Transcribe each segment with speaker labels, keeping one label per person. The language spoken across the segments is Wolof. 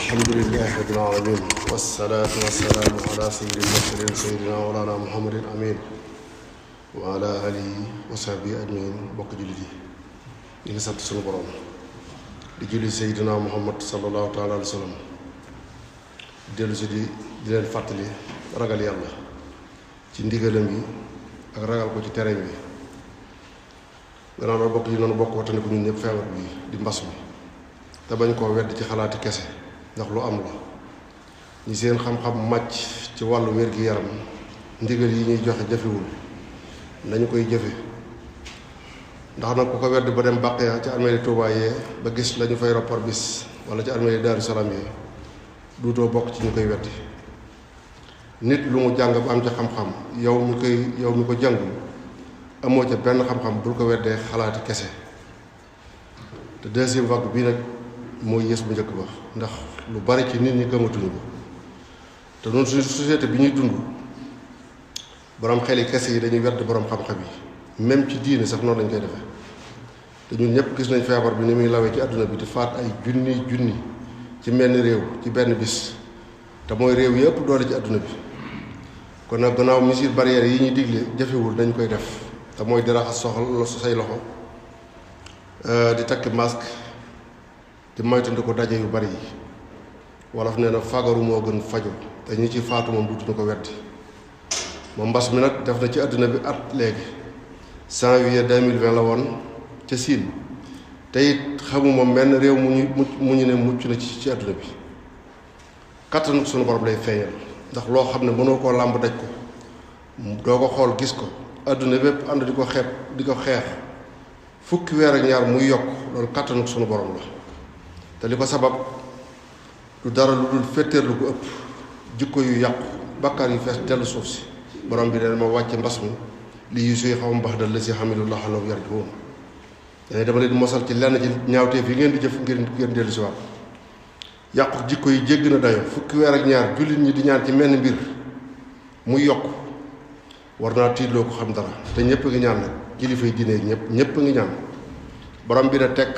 Speaker 1: alhamdulillahi rabbil alamin wassalaatu wassalaamu ala sayyidil mursalin sayyidina walana muhammadin amin wa ala alihi wa sahbihi ajmain bokk jullit yi ñu ngi sant sunu borom di julli sayyidina muhammad sallallahu taala alayhi wa sallam dellu si di leen fàttali ragal yàlla ci ndigalam yi ak ragal ko ci tereem yi gannaaw loolu bokk yi noonu bokk watane ko ñun ñëpp feebar bi di mbas mi te bañ koo wedd ci xalaati kese ndax lu am la ñi seen xam-xam màcc ci wàllu wér-gi-yaram ndigal yi ñuy joxe jëfewul nañu koy jëfe ndax nag ku ko wedd ba dem bàqee ci armeeli Tuubaa yee ba gis lañu fay rapport bis wala ci armeeli Daaru Salaam yi duutoo bokk ci ñu koy weddi nit lu mu jàng ba am ci xam-xam yow mi ko jàngul amoo ca benn xam-xam bul ko weddee xalaati kese te deuxième vague bii nag mooy yées bu njëkk ba ndax lu bari ci nit ñi gëmatuñu ko te noonu suñu société bi ñuy dund borom xel yi kese yi dañuy wedd borom xam-xam yi même ci diine sax noonu lañ koy defee te ñun ñëpp gis nañ feebar bi ni muy lawee ci àdduna bi di faat ay junni ci menn réew ci benn bis te mooy réew yi ëpp doole ci àdduna bi kon nag gannaaw mesures barrières yi ñuy digle jafewul dañ koy def te mooy di raxas say loxo di takki masque di moytandi ko daje yu bari yi wolof nee na fagaru moo gën faju te ñi ci faatu moom dutuñu ko weddi moom mbas mi nag def na ci àdduna bi at léegi janvier 2020 la woon ca Siin te it xamuma menn réew mu ñu ne mucc na ci àdduna bi kattanu sunu borom lay feeñal ndax loo xam ne mënoo koo làmb daj ko doo ko xool gis ko àdduna bépp ànd di ko xeex fukki weer ak ñaar muy yokk loolu kattanu sunu borom la te li ko sabab du dara lu dul féeteerlu ko ëpp jikko yu yàqu bakkaar yu fees dellu suuf si borom bi ne ma wàcce mbas mi li yu suy xaw mbax dal la si xamilullah xanaw yarjiun dane dama leen mosal ci lenn ci ñaawteef yi ngeen di jëf ngeen dellu si waat yàqu jikko yi jégg na dayo fukki weer ak ñaar jullit ñi di ñaan ci menn mbir muy yokk war naa tiitloo ko xam dara te ñëpp a ngi ñaan nag kilifa yi diine ñëpp a ngi ñaan borom bi na tekk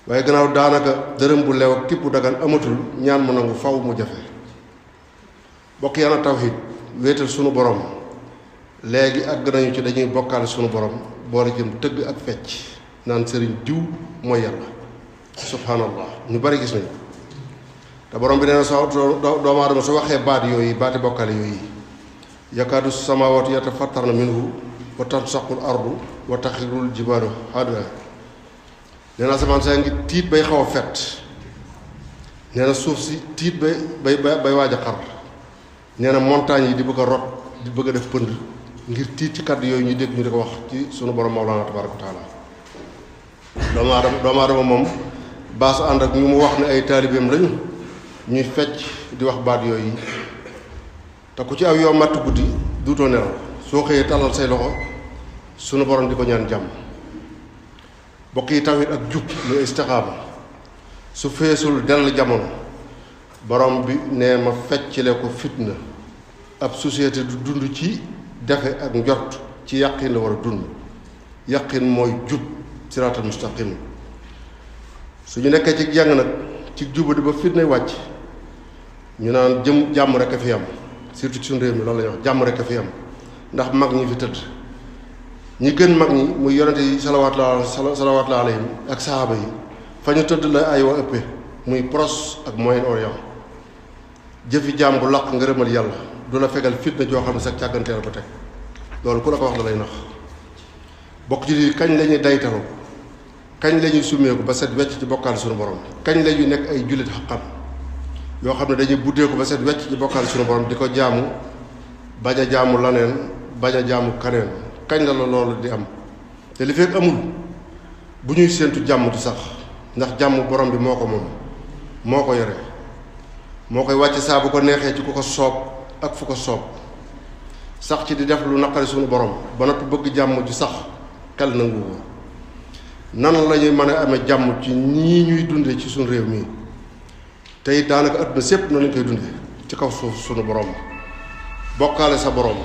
Speaker 1: waaye gannaaw daanaka dërëm bu leew ak tibb bu dagan amatul ñaan mu nangu faw mu jafe bokk yana tawhid wéetal sunu borom léegi àgg nañu ci dañuy bokkaale sunu borom boole jëm tëgg ak fecc naan sëriñ diw mooy yàlla subhanallah ñu bari gis nañu te borom bi nee na doomu aadama su waxee baati bokkaale yooyu yakaadu samaawaatu yatafattarna minhu wa tansaqul ardu wa taxirul jibaalu hadwa nee na asamaan saa ngi tiit bay xaw a fet nee na suuf si tiit bay waaj a xar nee na montagne yi di bëgg a rot di bëgg a def pënd ngir tiit ci kàddu yooyu ñu dégg ñu di ko wax ci sunu borom Mawlana tabaaraka wa taala doomu aadama moom baas ànd ak ñu mu wax ne ay taalibeem lañu ñuy fecc di wax baat yooyu te ku ci aw yoo matt guddi duutoo nelaw soo xëyee tàllal say loxo sunu borom di ko ñaan jàmm bokk yi tawit ak jub lu istixaama su feesul dell jamono borom bi nee ma feccile ko fitna ab société du dund ci defe ak njort ci yàqin la war a dund yàqin mooy jub siraatal mustaqim su ñu nekkee ci jàng nag ci jubadi ba fitnay wàcc ñu naan jàmm rek a fi am surtout ci suñu réew mi loolu la ñuy wax jàmm rek a fi am ndax mag ñi fi tëdd ñi gën mag ñi muy yonente yi salawaatu alayhim ak sahaaba yi fa ñu tëdd la ay wa ëppee muy Proche ak Moyen-Orient jëfi jaam bu làq ngërëmal yàlla du la fegal fitna joo xam ne sax càgganteel ko teg loolu ku la ko wax la lay nax bokk ci di kañ la ñuy daytalu kañ la ñuy summeeku ba set wecc ci bokkaale suñu borom kañ la ñuy nekk ay jullit xaqan yoo xam ne dañuy buddeeku ba set wecc ci bokkaale suñu borom di ko jaamu bañ a jaamu laneen bañ a jaamu kaneen kañ la loolu di am te li fekk amul bu ñuy séentu jàmm du sax ndax jàmm borom bi moo ko moom moo ko yore moo koy wàcc saa bu ko neexee ci ku ko soob ak fu ko soob sax ci di def lu naqari suñu borom ba noppi bëgg jàmm ju sax xel nangu ko nan la ñuy mën a amee jàmm ci ñii ñuy dunde ci suñu réew mi tey daanaka adduna sépp na lañ koy dunde ci kaw suuf suñu borom bokkaale sa borom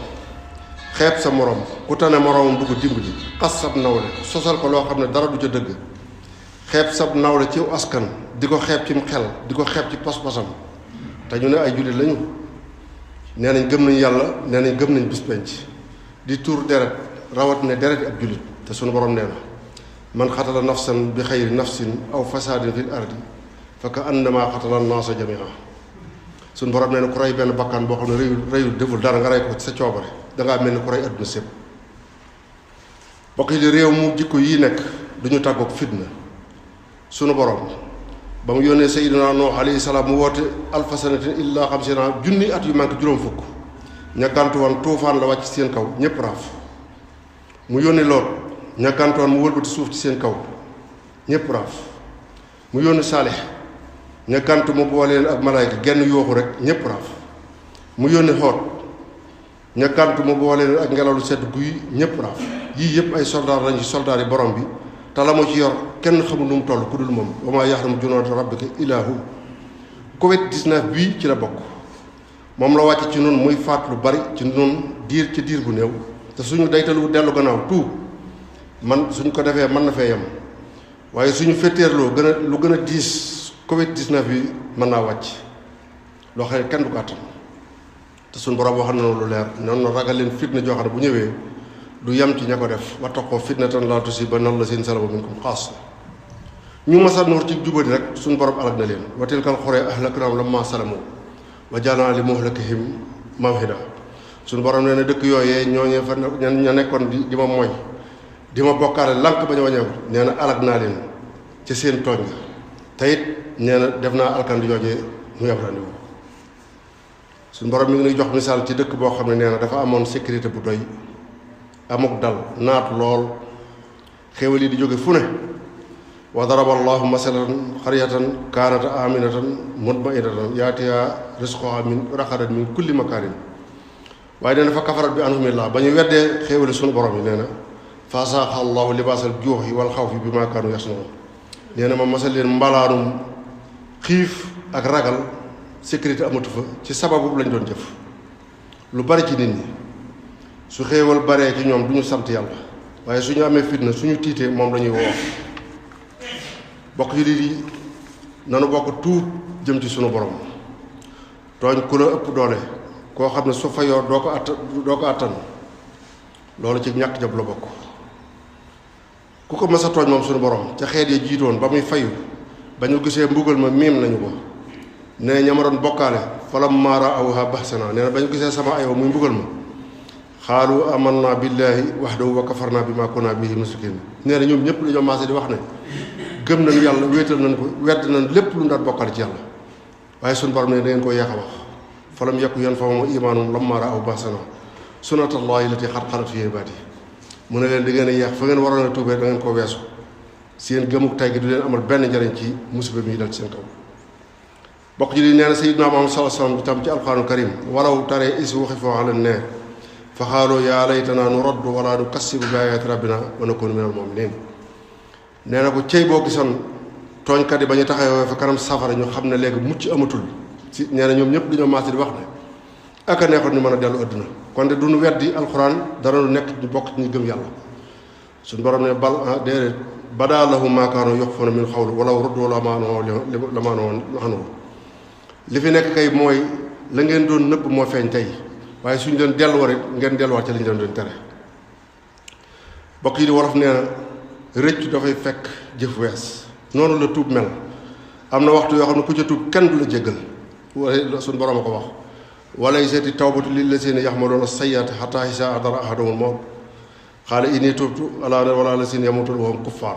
Speaker 1: xeeb sa morom ku tane moroomam du ko dimbali xas sab nawle sosal ko loo xam ne dara du ca dëgg xeeb sab nawle ci askan di ko xeeb ci xel di ko xeeb ci pas-pasam te ñu ne ay jullit lañu nee nañ gëm nañ yàlla nee nañ gëm nañ bis penc di tuur deret rawat ne deret ab jullit te sunu borom nee na man xatala nafsan bi xayri nafsin aw fasaadin fil ardi fa ka annama xatala naasa jamia sunu borom nee na ku rey benn bakkan boo xam ne reyul deful dara nga rey ko ci sa coobare dangaa mel ni ku rey adduna sépp bokk yi di réew mu jikko yii nekk duñu tàggoog fitna sunu borom ba mu yónnee Seydina Nuux alayhi salaam mu woote alfa sanatin illa xamsina junni at yu manqué juróom fukk ña gàntu woon tuufaan la wàcc seen kaw ñépp raaf mu yónni Loot ña gàntu woon mu wëlbati suuf ci seen kaw ñépp raaf mu yónni Saalix ña gàntu mu boole leen ak malaayka genn yooxu rek ñépp raaf mu yónni Xoot ña gàntu mu boole leen ak ngelaw lu sedd guy ñépp raaf yii yépp ay soldaar lañ ci soldaar yi borom bi te la mu ci yor kenn xamul nu mu toll ku dul moom wa maa yaxlamu junuuda rabbika illaa hu Covid-19 bii ci la bokk moom la wàcc ci nun muy faat lu bari ci nun diir bu néew te suñu daytalu dellu gannaaw tout man suñ ko defee mën na fee yem waaye suñu féeteerloo lu gën a diis Covid-19 bi mën naa wàcc loo xam ne kenn du ko àttan te suñu borom wax na lu leer noonu ragal leen fitna joo xam ne bu ñëwee du yem ci ña ko def wattaqoo fitnatan laa tusiibanna llaziina zalamu minkum xaassa ñu masa nuur ci jubadi rek suñu borom alag na leen wa tilkal quraa ahlaknaahum lammaa zalamu wa ja'alnaa li muhlikihim maw'iida suñu borom nee na dëkk yooyee ñooñee fa ña nekkoon di ma mooy di ma bokkaale lànk ba ñu wañeeku nee na alag naa leen ca seen tooñ nga te it nee na def naa alkandi joojee muy abrandi wu suñu borom mi ngi nuy jox misaal ci dëkk boo xam ne nee na dafa amoon sécurité bu doy amuk dal naatu lool xéewal yi di jóge fu ne wa daraba allahu masalan xaryatan kaanat aminatan mutmainatan yaatiha risqoha min raxadan min kulli makaanin waaye nee na fa kafarat bi anhumillah ba ñu weddee xéewali sunu borom yi nee na fa asaaqa allahu libaasal juuxi wal xawfi bi maa kaanu yasnaun nee na ma masal leen mbalaanum xiif ak ragal sécurité amatu fa ci sababu lañ doon jëf lu bari ci nit ñi su xéewal baree ci ñoom du ñu sant yàlla waaye su ñu amee fitna suñu tiitee moom la ñuy woo bokk yi di nanu bokk tuub jëm ci sunu borom tooñ ku la ëpp doole koo xam ne su fayoo doo ko àttan loolu ci ñàkk jab la bokk ku ko mës a tooñ moom sunu borom ca xeet yi jiitoon ba muy fayu ba ñu gisee mbugal ma miim nañu ko nee ña ma doon bokkaale falammaa ra'awhaa ba'sanaa nee na ba ñu gisee sama aywa muy mbugal ma xaalu amanna billahi wahdahu wa kafarna bima kunna bihi mushrikin nee na ñoom ñëpp dañoo maase di wax ne gëm nañu yàlla wéetal nañ ko wedd nañ lépp lu ñu daan bokkale ci yàlla waaye suñu borom ne da ngeen koo yeex a wax falam yakun yanfa'uhum iimaanuhum lammaa ra'aw ba'sanaa sunnatallahi llatii qad xalat fii ibaadihi mu ne leen da ngeen a yeex fa ngeen waroon a tuubee da ngeen koo weesu seen gëmuk tay gi du leen amal benn njariñ ci musiba mi dal ci seen kaw bokk ji di nee na sayyidunaa Muhammad sallallaahu alayhi wa sallam tam ci alquraanul kariim walaw taraa iz wuqifu ala nnaar fa xaaloo yaa laytanaa nuraddu wa laa nukazziba bi aayaati rabbinaa wa nakuuna minal mu'miniin nee na ko cey boo gisoon tooñkat yi ba ñu taxawee fa kanam safara ñu xam ne léegi mucc amatul ci nee na ñoom ñëpp dañoo maase di wax ne ak a neexoon ñu mën a dellu àdduna kon de duñu weddi alxuraan dara lu nekk ñu bokk ñu gëm yàlla suñu borom ne déedéet badaa lahum maa kaanuu yuxfuuna min qawli walaw ruddu lamaa nuhuu anhu li fi nekk kay mooy la ngeen doon nëbb moo feeñ tey waaye suñu leen delluwaat it ngeen delluwaat ci li ñu leen doon tere bokk yi di wolof nee na rëccu dafay fekk jëf wees noonu la tuub mel am na waxtu yoo xam ne ku ca tuub kenn du la jéggal wala suñu borom a ko wax walaysati tawbatu lillaziina ya'maluuna sayyi'aati hattaa izaa hadara ahadahumul mawt qaala innii tubtu alaa wala laziina yamuutuuna wa hum kuffaar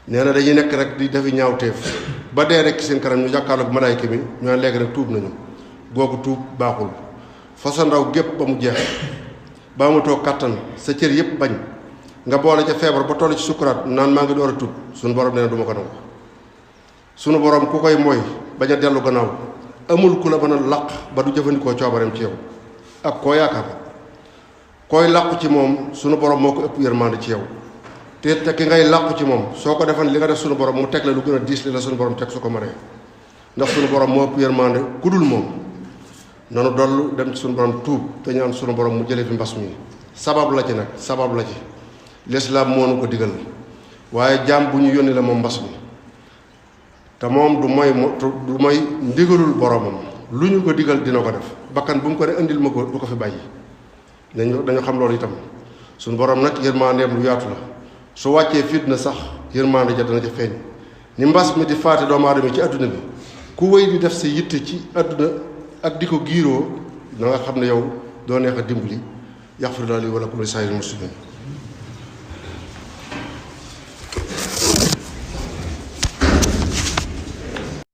Speaker 1: nee na dañuy nekk rek di defi ñaawteef ba dee rek ci seen kanam ñu jàkkaarloog malaayka mi ñu ne léegi rek tuub nañu googu tuub baaxul fa sa ndaw gépp ba mu jeex ba mu toog kàttan sa cër yëpp bañ nga boole ca feebar ba toll ci sukkuraat naan maa ngi door a tuub suñu borom nee na du ma ko nangu suñu borom ku koy mooy bañ a dellu gannaaw amul ku la mën a làq ba du jëfandikoo coobareem ci yow ak koo yaakaar koy làqu ci moom suñu borom moo ko ëpp yërmande ci yow te ki ngay làqu ci moom soo ko defan li nga def suñu borom mu teg la lu gën a diis li la suñu borom teg su ko mënee ndax suñu borom moo ëpp yërmande ku dul moom nanu dollu dem ci suñu borom tuub te ñaan suñu borom mu jëlee fi mbas mi sabab la ci nag sabab la ci lislaam moo nu ko digal waaye jaam bu ñu yónni la moom mbas mi te moom du mooy ndigalul boromam lu ñu ko digal dina ko def bakkan bu mu ko ne indil ma ko du ko fi bàyyi dañu xam loolu itam suñu borom nag yërmandeem lu yaatu la su wàccee fitna sax yërmande ja dana ca feeñ ni mbas mi di faate doomu aadama ci adduna bi ku wéy di def sa yitte ci adduna ak di ko giiroo na nga xam ne yow doo neex a dimbali yaxfirullahu li wa lakum wa li saa'iril muslimin